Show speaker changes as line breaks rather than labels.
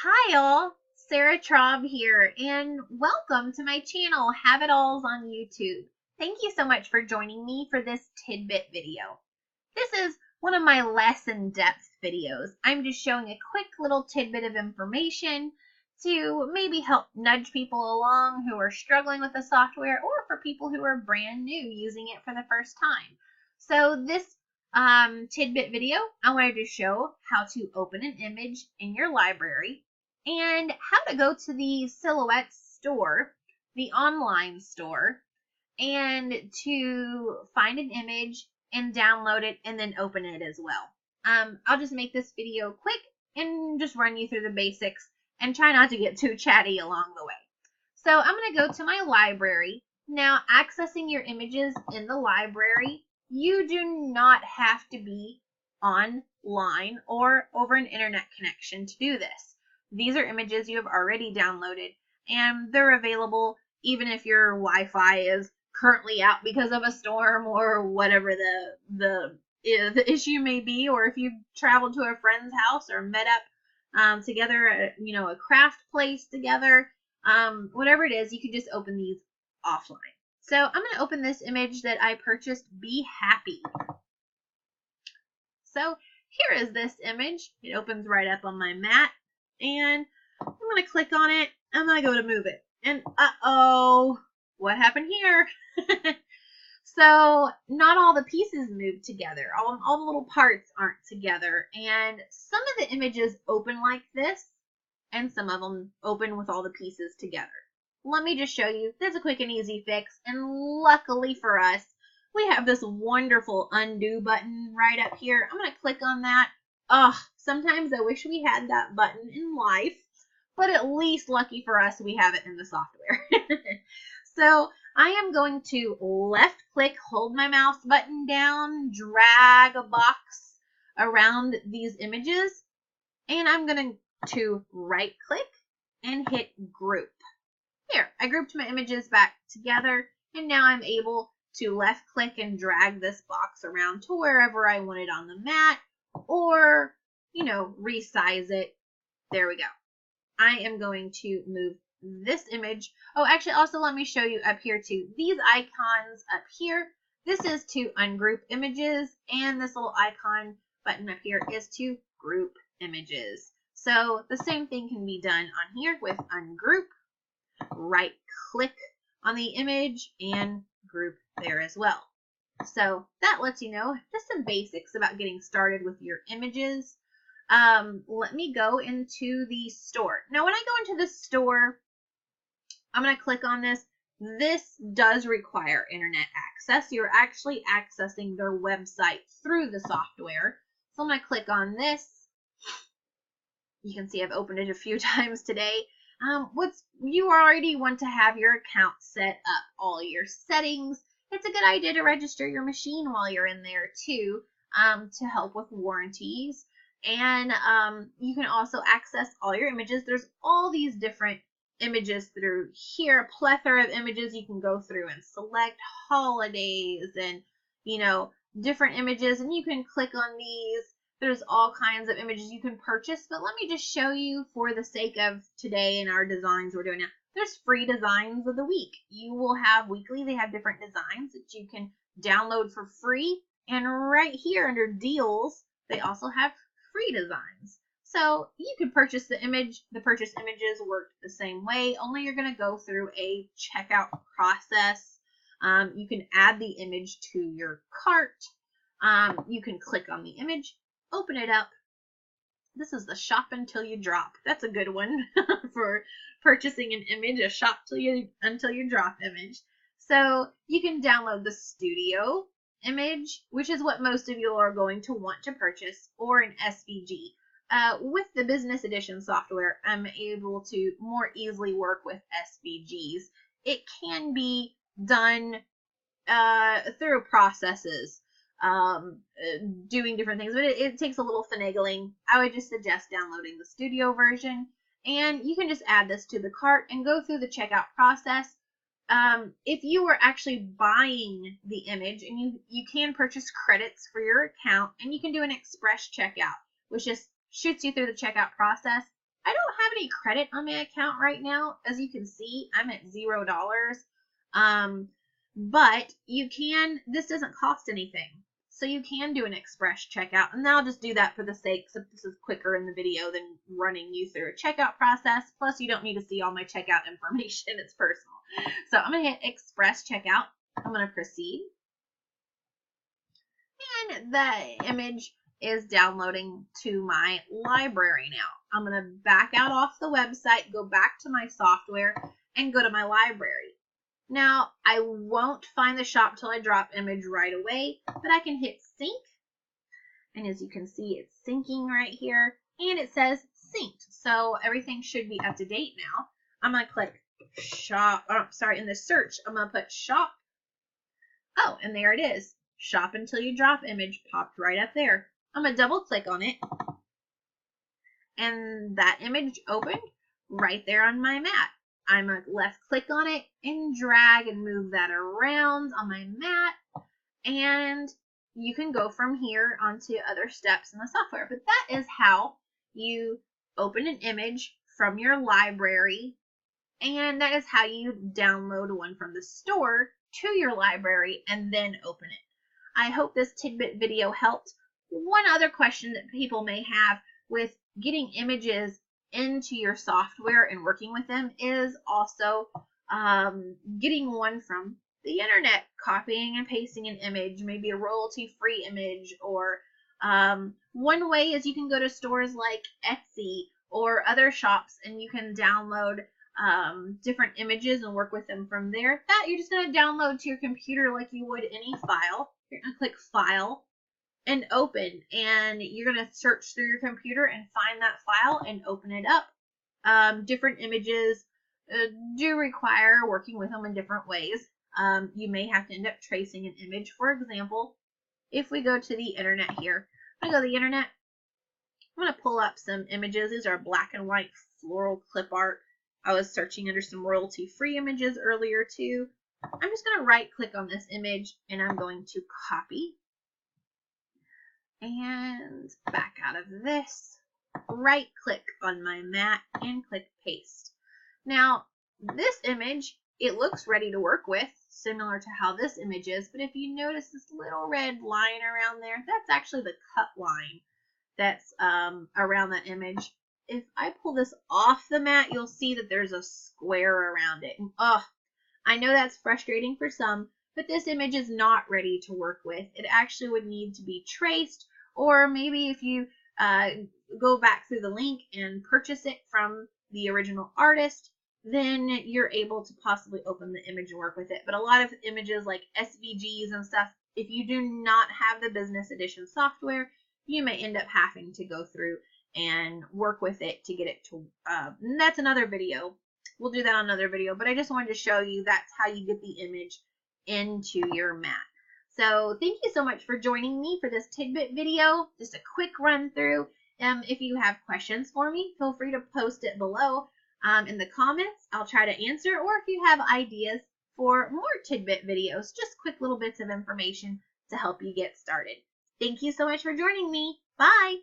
Hi all, Sarah Traub here, and welcome to my channel, Havitalls on YouTube. Thank you so much for joining me for this tidbit video. This is one of my less in-depth videos. I'm just showing a quick little tidbit of information to maybe help nudge people along who are struggling with the software or for people who are brand new using it for the first time. So this tidbit video, I wanted to show how to open an image in your library and how to go to the Silhouette store, the online store, and to find an image and download it and then open it as well. I'll just make this video quick and just run you through the basics and try not to get too chatty along the way. So I'm going to go to my library. Now, accessing your images in the library, you do not have to be online or over an internet connection to do this. These are images you have already downloaded, and they're available even if your Wi-Fi is currently out because of a storm or whatever the issue may be, or if you've traveled to a friend's house or met up together at, a craft place together, whatever it is, you can just open these offline. So I'm going to open this image that I purchased, Be Happy. So here is this image. It opens right up on my mat, and I'm going to click on it. I'm going to go to move it, and uh-oh, what happened here? So not all the pieces move together. All the little parts aren't together, and some of the images open like this, and some of them open with all the pieces together. Let me just show you. There's a quick and easy fix, and luckily for us, we have this wonderful undo button right up here. I'm going to click on that. Sometimes I wish we had that button in life, but at least lucky for us, we have it in the software. So I am going to left click, hold my mouse button down, drag a box around these images, and I'm going to right click and hit group. Here, I grouped my images back together, and now I'm able to left click and drag this box around to wherever I want it on the mat, or, resize it. There we go. I am going to move this image. Oh, actually, also let me show you up here too. These icons up here, this is to ungroup images, and this little icon button up here is to group images. So the same thing can be done on here with ungroup. Right click on the image and group there as well. So that lets you know just some basics about getting started with your images. Let me go into the store. Now, when I go into the store, I'm going to click on this. This does require internet access. You're actually accessing their website through the software. So I'm going to click on this. You can see I've opened it a few times today. You already want to have your account set up, all your settings. It's a good idea to register your machine while you're in there too, to help with warranties. And you can also access all your images. There's all these different images through here, a plethora of images you can go through and select holidays and, different images, and you can click on these. There's all kinds of images you can purchase, but let me just show you for the sake of today and our designs we're doing now. There's free designs of the week. You will have weekly, they have different designs that you can download for free. And right here under deals, they also have free designs. So you can purchase the image. The purchase images work the same way, only you're going to go through a checkout process. You can add the image to your cart. You can click on the image, open it up. This is the shop until you drop. That's a good one for purchasing an image, a shop until you drop image. So you can download the studio image, which is what most of you are going to want to purchase, or an SVG. With the business edition software, I'm able to more easily work with SVGs. It can be done through processes, doing different things, but it takes a little finagling. I would just suggest downloading the studio version, and you can just add this to the cart and go through the checkout process. If you were actually buying the image, and you can purchase credits for your account, and you can do an express checkout, which just shoots you through the checkout process. I don't don't have any credit on my account right now. As you can see, I'm at $0. But you can, this doesn't cost anything. So you can do an express checkout, and I'll just do that for the sake, so this is quicker in the video than running you through a checkout process. Plus, you don't need to see all my checkout information. It's personal. So I'm going to hit express checkout. I'm going to proceed. And the image is downloading to my library now. I'm going to back out off the website, go back to my software, and go to my library. Now, I won't find the shop till I drop image right away, but I can hit sync. And as you can see, it's syncing right here, and it says synced. So everything should be up to date now. I'm going to click shop, in the search, I'm going to put shop. Oh, and there it is. Shop until you drop image popped right up there. I'm going to double click on it, and that image opened right there on my mat. I'm going to left click on it and drag and move that around on my mat, and you can go from here onto other steps in the software. But that is how you open an image from your library, and that is how you download one from the store to your library and then open it. I hope this tidbit video helped. One other question that people may have with getting images into your software and working with them is also getting one from the internet, copying and pasting an image, maybe a royalty-free image, or one way is you can go to stores like Etsy or other shops and you can download different images and work with them from there. That you're just going to download to your computer like you would any file. You're going to click File and Open, and you're going to search through your computer and find that file and open it up. Different images do require working with them in different ways. You may have to end up tracing an image. For example, if we go to the internet here, I'm going to go to the internet. I'm going to pull up some images. These are black and white floral clip art. I was searching under some royalty-free images earlier too. I'm just going to right click on this image and I'm going to copy. And back out of this, right click on my mat and click paste. Now, this image, it looks ready to work with, similar to how this image is, but if you notice this little red line around there, that's actually the cut line that's around that image. If I pull this off the mat, you'll see that there's a square around it. And, I know that's frustrating for some, but this image is not ready to work with. It actually would need to be traced, or maybe if you go back through the link and purchase it from the original artist, then you're able to possibly open the image and work with it. But a lot of images like SVGs and stuff, if you do not have the business edition software, you may end up having to go through and work with it to get it to, and that's another video. We'll do that on another video, but I just wanted to show you that's how you get the image into your mat. So thank you so much for joining me for this tidbit video. Just a quick run through. If you have questions for me, feel free to post it below in the comments. I'll try to answer, or if you have ideas for more tidbit videos, just quick little bits of information to help you get started. Thank you so much for joining me. Bye!